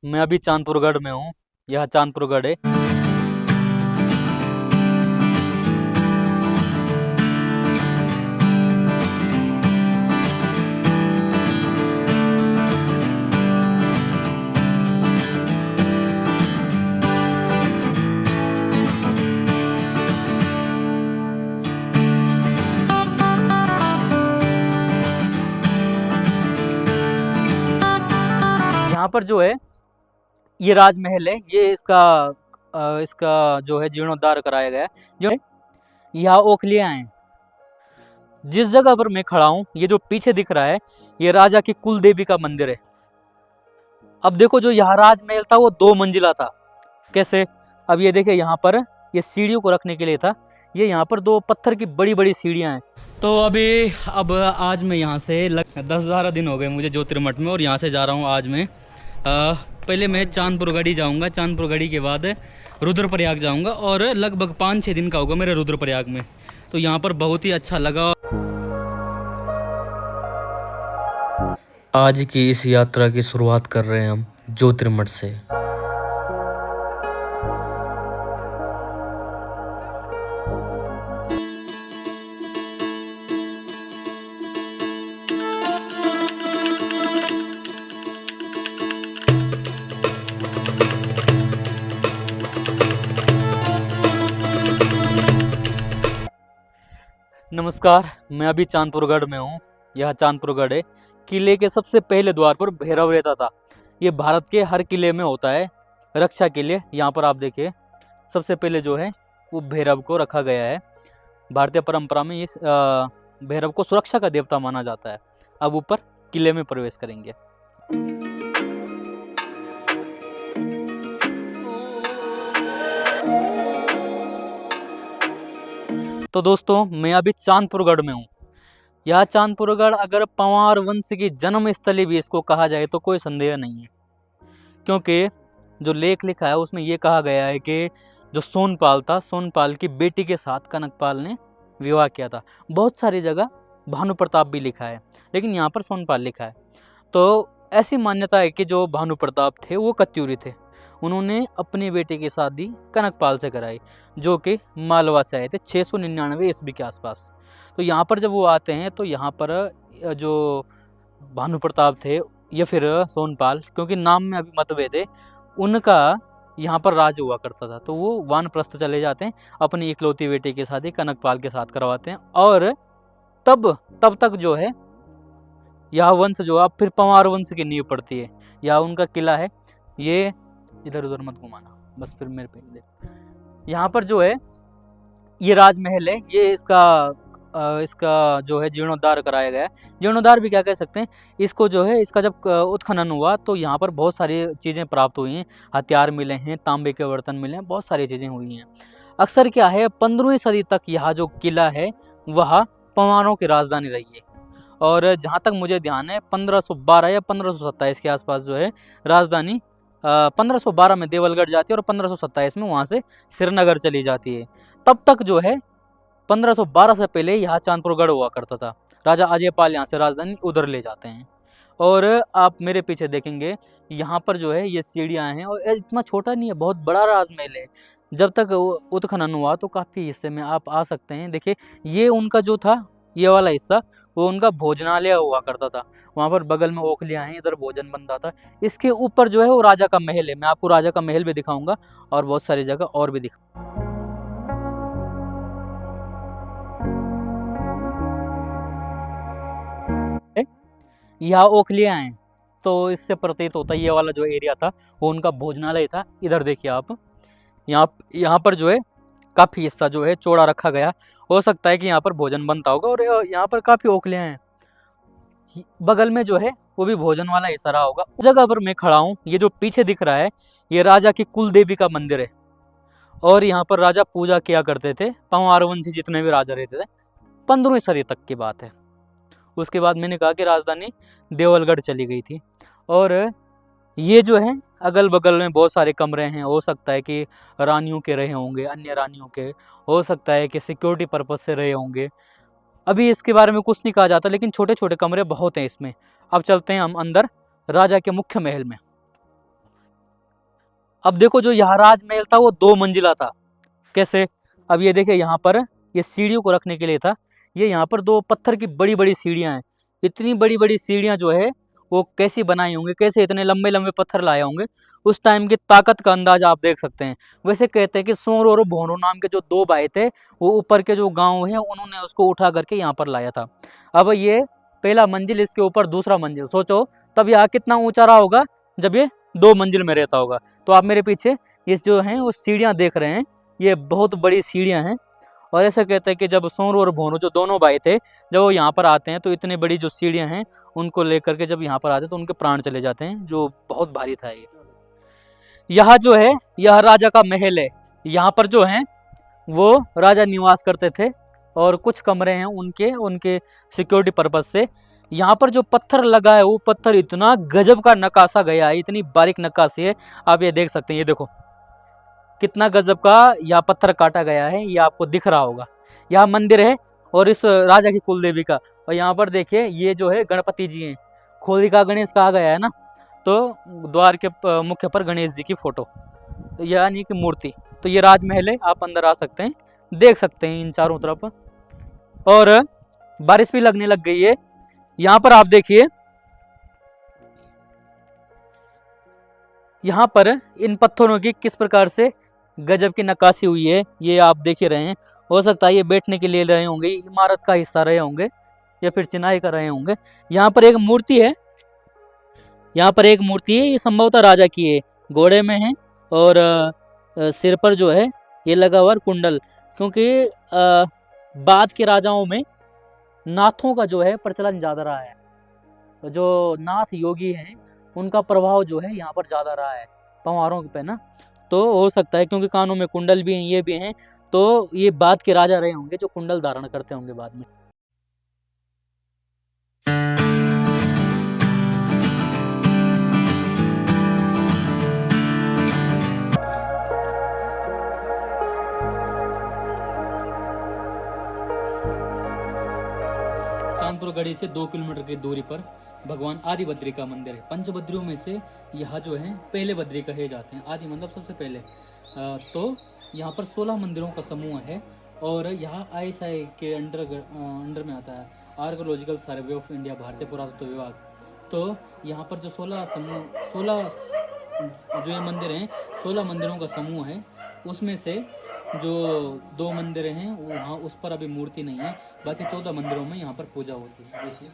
मैं अभी चांदपुरगढ़ में हूँ। यह चांदपुरगढ़ है। यहाँ पर जो है ये राजमहल है। ये इसका जो है जीर्णोद्धार कराया गया है। जो है यहाँ ओखलियाँ हैं। जिस जगह पर मैं खड़ा हूँ, ये जो पीछे दिख रहा है, ये राजा की कुल देवी का मंदिर है। अब देखो, जो यहाँ राजमहल था वो 2 मंजिला था। कैसे? अब ये देखिए, यहाँ पर ये सीढ़ियों को रखने के लिए था। ये यहाँ पर 2 पत्थर की बड़ी बड़ी सीढ़ियाँ हैं। तो अब आज मैं यहाँ से 10-12 दिन हो गए मुझे ज्योतिर्मठ में, और यहाँ से जा रहा हूँ आज मैं। पहले मैं चांदपुरगढ़ी जाऊँगा। चांदपुरगढ़ी के बाद रुद्रप्रयाग जाऊँगा, और लगभग 5-6 दिन का होगा मेरे रुद्रप्रयाग में। तो यहाँ पर बहुत ही अच्छा लगा। आज की इस यात्रा की शुरुआत कर रहे हैं हम ज्योतिर्मठ से। नमस्कार, मैं अभी चांदपुरगढ़ में हूँ। यह चांदपुरगढ़ है। किले के सबसे पहले द्वार पर भैरव रहता था। ये भारत के हर किले में होता है, रक्षा के लिए। यहाँ पर आप देखिए, सबसे पहले जो है वो भैरव को रखा गया है। भारतीय परंपरा में इस भैरव को सुरक्षा का देवता माना जाता है। अब ऊपर किले में प्रवेश करेंगे। तो दोस्तों, मैं अभी चांदपुरगढ़ में हूँ। यह चांदपुरगढ़ अगर पंवार वंश की जन्म स्थली भी इसको कहा जाए तो कोई संदेह नहीं है, क्योंकि जो लेख लिखा है उसमें यह कहा गया है कि जो सोनपाल था, सोनपाल की बेटी के साथ कनकपाल ने विवाह किया था। बहुत सारी जगह भानु प्रताप भी लिखा है, लेकिन यहाँ पर सोनपाल लिखा है। तो ऐसी मान्यता है कि जो भानु प्रताप थे वो कत्यूरी थे। उन्होंने अपनी बेटी की शादी कनकपाल से कराई, जो कि मालवा से आए थे 699 ईस्वी के आसपास। तो यहाँ पर जब वो आते हैं तो यहाँ पर जो भानु प्रताप थे या फिर सोनपाल, क्योंकि नाम में अभी मतभेद है, उनका यहाँ पर राज हुआ करता था। तो वो वानप्रस्थ चले जाते हैं, अपनी इकलौती बेटी की शादी कनकपाल के साथ करवाते हैं। और तब तक जो है यह वंश जो अब फिर पंवार वंश की नींव पड़ती है। यह उनका किला है। ये इधर उधर मत घुमाना, बस फिर मेरे पे देख। यहाँ पर जो है ये राजमहल है। ये इसका जो है जीर्णोद्धार कराया गया है। जीर्णोद्धार भी क्या कह सकते हैं इसको। जो है इसका जब उत्खनन हुआ तो यहाँ पर बहुत सारी चीज़ें प्राप्त हुई हैं। हथियार मिले हैं, तांबे के बर्तन मिले हैं, बहुत सारी चीज़ें हुई हैं। अक्सर क्या है, 15वीं सदी तक यह जो किला है वह पंवारों की राजधानी रही है। और जहाँ तक मुझे ध्यान है 1512 या 1527 के आसपास जो है राजधानी 1512 में देवलगढ़ जाती है, और 1527 में वहाँ से श्रीनगर चली जाती है। तब तक जो है 1512 से पहले यहाँ चांदपुरगढ़ हुआ करता था। राजा अजयपाल यहाँ से राजधानी उधर ले जाते हैं। और आप मेरे पीछे देखेंगे, यहाँ पर जो है ये सीढ़ियाँ हैं, और इतना छोटा नहीं है, बहुत बड़ा राजमहल है। जब तक उत्खनन हुआ तो काफ़ी हिस्से में आप आ सकते हैं। देखिए, ये उनका जो था, ये वाला हिस्सा वो उनका भोजनालय हुआ करता था। वहाँ पर बगल में ओखलियाँ हैं, इधर भोजन बनता था। इसके ऊपर जो है वो राजा का महल है। मैं आपको राजा का महल भी दिखाऊंगा, और बहुत सारी जगह और भी यहाँ ओखलियाँ हैं। तो इससे प्रतीत होता है ये वाला जो एरिया था वो उनका भोजनालय था। इधर देखिए आप, यहाँ पर जो है काफ़ी हिस्सा जो है चौड़ा रखा गया। हो सकता है कि यहाँ पर भोजन बनता होगा, और यहाँ पर काफ़ी ओखलियाँ हैं। बगल में जो है वो भी भोजन वाला हिस्सा रहा होगा। उस जगह पर मैं खड़ा हूँ, ये जो पीछे दिख रहा है ये राजा की कुल देवी का मंदिर है। और यहाँ पर राजा पूजा किया करते थे। पंवार वंशी जितने भी राजा रहते थे, 15वीं सदी तक की बात है। उसके बाद मैंने कहा कि राजधानी देवलगढ़ चली गई थी। और ये जो है अगल बगल में बहुत सारे कमरे हैं। हो सकता है कि रानियों के रहे होंगे, अन्य रानियों के, हो सकता है कि सिक्योरिटी पर्पज से रहे होंगे। अभी इसके बारे में कुछ नहीं कहा जाता, लेकिन छोटे छोटे कमरे बहुत हैं इसमें। अब चलते हैं हम अंदर राजा के मुख्य महल में। अब देखो जो यहाँ राजमहल था वो 2 मंजिला था। कैसे? अब ये देखिए यहाँ पर ये सीढ़ियों को रखने के लिए था। ये यहाँ पर 2 पत्थर की बड़ी बड़ी सीढ़ियाँ हैं। इतनी बड़ी बड़ी सीढ़ियाँ जो है वो कैसी बनाई होंगी, कैसे इतने लंबे लंबे पत्थर लाए होंगे। उस टाइम की ताकत का अंदाजा आप देख सकते हैं। वैसे कहते हैं कि सोर और भोनू नाम के जो 2 भाई थे, वो ऊपर के जो गांव हैं उन्होंने उसको उठा करके यहाँ पर लाया था। अब ये पहला मंजिल, इसके ऊपर दूसरा मंजिल, सोचो तब यहाँ कितना ऊंचा रहा होगा जब ये 2 मंजिल में रहता होगा। तो आप मेरे पीछे ये जो हैं वो सीढ़ियाँ देख रहे हैं, ये बहुत बड़ी सीढ़ियाँ हैं। और ऐसा कहते हैं कि जब सोनू और भोनू जो दोनों भाई थे, जब वो यहाँ पर आते हैं तो इतनी बड़ी जो सीढ़ियाँ हैं उनको लेकर के जब यहाँ पर आते हैं तो उनके प्राण चले जाते हैं, जो बहुत भारी था ये। यहाँ जो है यह राजा का महल है। यहाँ पर जो है वो राजा निवास करते थे और कुछ कमरे हैं उनके उनके सिक्योरिटी पर्पज से। यहाँ पर जो पत्थर लगा है वो पत्थर इतना गजब का नकाशा गया है, इतनी बारीक नक्काशी है। आप ये देख सकते हैं, ये देखो कितना गजब का यह पत्थर काटा गया है, ये आपको दिख रहा होगा। यहाँ मंदिर है और इस राजा की कुल देवी का। और यहाँ पर देखिए ये जो है गणपति जी हैं, खोलिका गणेश कहा गया है ना, तो द्वार के मुख्य पर गणेश जी की फोटो यानी कि मूर्ति। तो ये राजमहल है, आप अंदर आ सकते हैं, देख सकते हैं इन चारों तरफ। और बारिश भी लगने लग गई है। यहाँ पर आप देखिए, यहाँ पर इन पत्थरों की किस प्रकार से गजब की नक्काशी हुई है, ये आप देख ही रहे हैं। हो सकता है ये बैठने के लिए रहे होंगे, इमारत का हिस्सा रहे होंगे या फिर चिनाई कर रहे होंगे। यहाँ पर एक मूर्ति है, यहाँ पर एक मूर्ति है, ये संभवतः राजा की है, घोड़े में है और सिर पर जो है ये लगा हुआ कुंडल। क्योंकि बाद के राजाओं में नाथों का जो है प्रचलन ज़्यादा रहा है, जो नाथ योगी हैं उनका प्रभाव जो है यहाँ पर ज़्यादा रहा है पंवारों पे ना। तो हो सकता है क्योंकि कानों में कुंडल भी हैं, ये भी हैं, तो ये बाद के राजा रहे होंगे जो कुंडल धारण करते होंगे बाद में। चांदपुर गढ़ी से 2 किलोमीटर की दूरी पर भगवान आदि बद्री का मंदिर है। पंचबद्रियों में से यह जो है पहले बद्री कहे जाते हैं, आदि मतलब सबसे पहले। तो यहाँ पर 16 मंदिरों का समूह है और यहाँ ISI के अंडर में आता है, आर्कोलॉजिकल सर्वे ऑफ इंडिया, भारतीय पुरातत्व विभाग। तो यहाँ पर जो 16 जो ये मंदिर हैं, 16 मंदिरों का समूह है। उसमें से जो 2 मंदिर हैं वहाँ उस पर अभी मूर्ति नहीं है, बाकी 14 मंदिरों में यहाँ पर पूजा होती है। देखिए